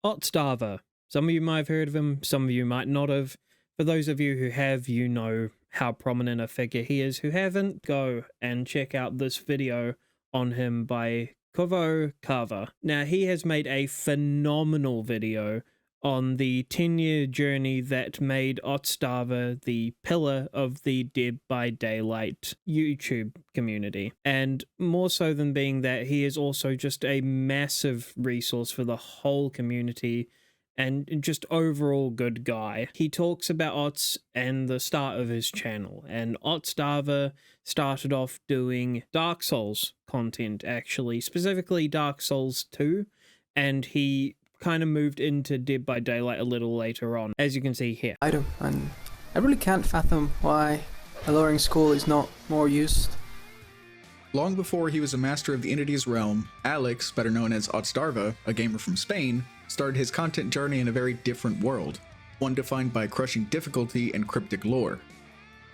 Otzdarva. Some of you might have heard of him, some of you might not have. For those of you who have, you know how prominent a figure he is. Who haven't, go and check out this video on him by Otzdarva. Now, he has made a phenomenal video on the 10-year journey that made Otzdarva the pillar of the Dead by Daylight YouTube community. And more so than being that, he is also just a massive resource for the whole community and just overall good guy. He talks about Otz and the start of his channel, and Otzdarva started off doing Dark Souls content, actually, specifically Dark Souls 2, and he kind of moved into Dead by Daylight a little later on, as you can see here. Item, and I really can't fathom why a lowering school is not more used. Long before he was a master of the entity's realm, Alex, better known as Otzdarva, a gamer from Spain, started his content journey in a very different world, one defined by crushing difficulty and cryptic lore.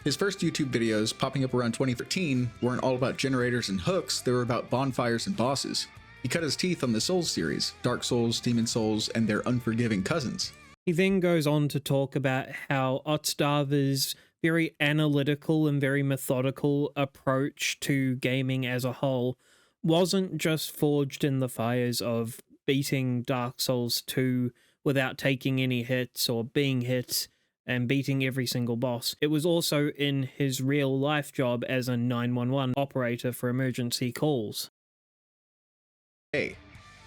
His first YouTube videos, popping up around 2013, weren't all about generators and hooks, they were about bonfires and bosses. He cut his teeth on the Souls series, Dark Souls, Demon Souls, and their unforgiving cousins. He then goes on to talk about how Otzdarva's very analytical and very methodical approach to gaming as a whole wasn't just forged in the fires of beating Dark Souls 2 without taking any hits or being hit and beating every single boss. It was also in his real life job as a 911 operator for emergency calls.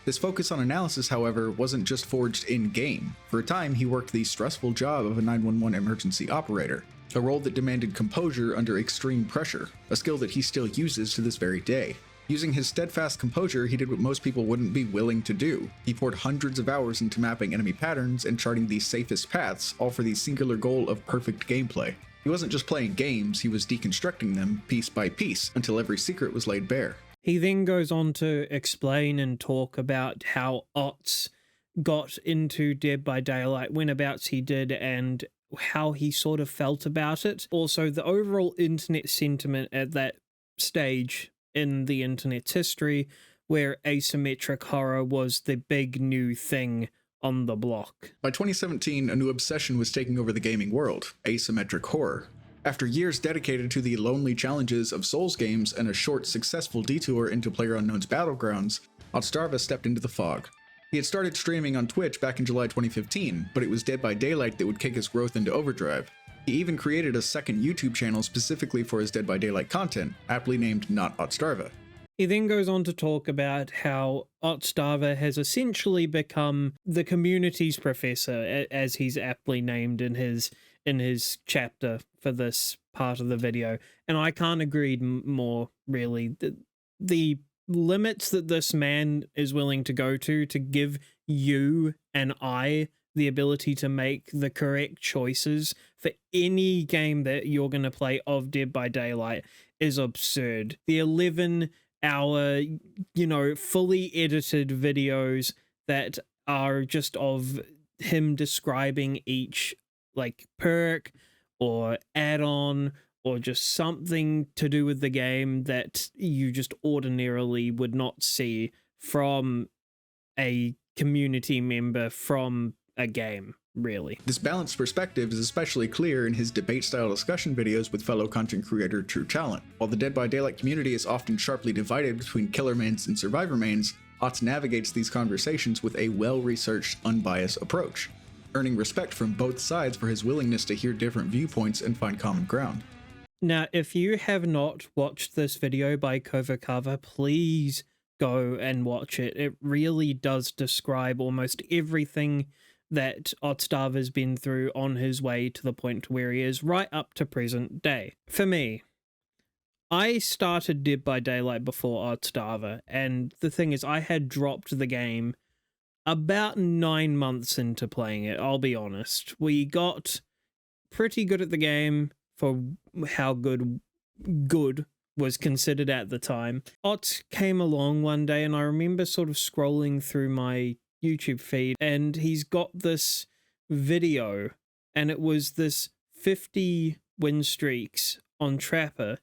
This focus on analysis, however, wasn't just forged in-game. For a time, he worked the stressful job of a 911 emergency operator, a role that demanded composure under extreme pressure, a skill that he still uses to this very day. Using his steadfast composure, he did what most people wouldn't be willing to do. He poured hundreds of hours into mapping enemy patterns and charting the safest paths, all for the singular goal of perfect gameplay. He wasn't just playing games, he was deconstructing them piece by piece until every secret was laid bare. He then goes on to explain and talk about how Otz got into Dead by Daylight, whenabouts he did, and how he sort of felt about it. Also, the overall internet sentiment at that stage in the internet's history, where asymmetric horror was the big new thing on the block. By 2017, a new obsession was taking over the gaming world: asymmetric horror. After years dedicated to the lonely challenges of Souls games and a short, successful detour into PlayerUnknown's Battlegrounds, Otzdarva stepped into the fog. He had started streaming on Twitch back in July 2015, but it was Dead by Daylight that would kick his growth into overdrive. He even created a second YouTube channel specifically for his Dead by Daylight content, aptly named Not Otzdarva. He then goes on to talk about how Otzdarva has essentially become the community's professor, as he's aptly named in his chapter for this part of the video. And I can't agree more, really. The limits that this man is willing to go to give you and I the ability to make the correct choices for any game that you're going to play of Dead by Daylight is absurd. The 11-hour, fully edited videos that are just of him describing each perk or add-on or just something to do with the game that you just ordinarily would not see from a community member from a game, really. This balanced perspective is especially clear in his debate-style discussion videos with fellow content creator True Talent. While the Dead by Daylight community is often sharply divided between killer mains and survivor mains, Otz navigates these conversations with a well-researched, unbiased approach, earning respect from both sides for his willingness to hear different viewpoints and find common ground. Now, if you have not watched this video by Otzdarva, please go and watch it. It really does describe almost everything that Otzdarva's been through on his way to the point where he is right up to present day. For me, I started Dead by Daylight before Otzdarva, and the thing is, I had dropped the game about 9 months into playing it, I'll be honest. We got pretty good at the game for how good was considered at the time. Otz came along one day, and I remember sort of scrolling through my YouTube feed, and he's got this video, and it was this 50 win streaks on Trapper.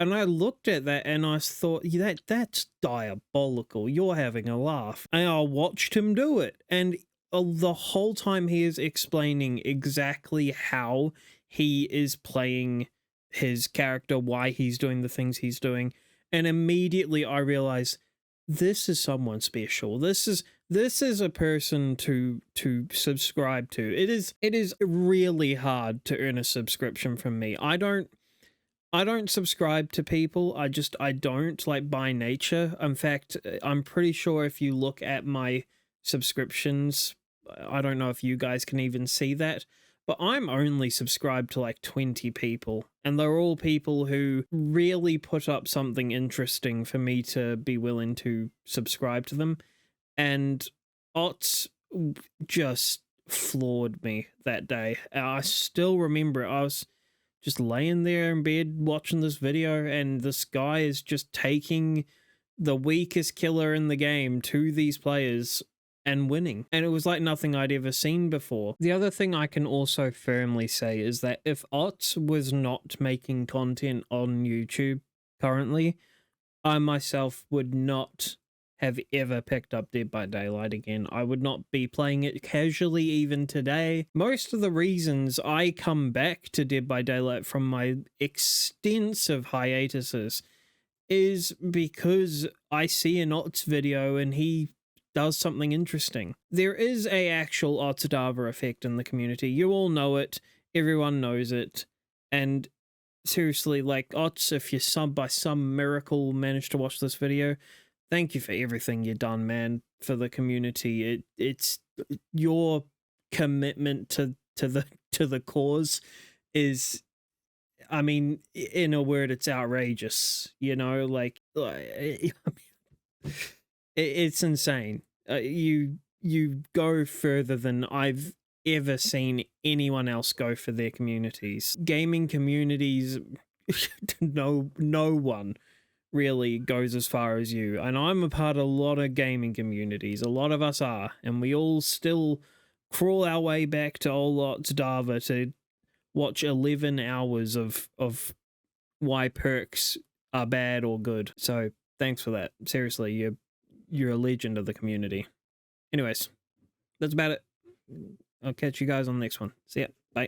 And I looked at that and I thought, that's diabolical. You're having a laugh. And I watched him do it. And the whole time he is explaining exactly how he is playing his character, why he's doing the things he's doing, and immediately I realize this is someone special. This is a person to subscribe to. It is really hard to earn a subscription from me. I don't subscribe to people. I don't, like, by nature. In fact, I'm pretty sure if you look at my subscriptions, I don't know if you guys can even see that, but I'm only subscribed to like 20 people, and they're all people who really put up something interesting for me to be willing to subscribe to them. And Otz just floored me that day. I still remember I was just laying there in bed watching this video, and this guy is just taking the weakest killer in the game to these players and winning. And it was like nothing I'd ever seen before. The other thing I can also firmly say is that if Otz was not making content on YouTube currently, I myself would not have ever picked up Dead by Daylight again. I would not be playing it casually even today. Most of the reasons I come back to Dead by Daylight from my extensive hiatuses is because I see an Otz video and he does something interesting. There is a actual Otzdarva effect in the community. You all know it. Everyone knows it. And seriously, like, Otz, if you by some miracle managed to watch this video, thank you for everything you've done, man, for the community. It's your commitment to the cause is, I mean, in a word, it's outrageous. You know, like it's insane. You go further than I've ever seen anyone else go for their communities. Gaming communities, no one really goes as far as you. And I'm a part of a lot of gaming communities. A lot of us are. And we all still crawl our way back to old Otzdarva to watch 11 hours of why perks are bad or good. So thanks for that. Seriously, you're a legend of the community. Anyways, that's about it. I'll catch you guys on the next one. See ya.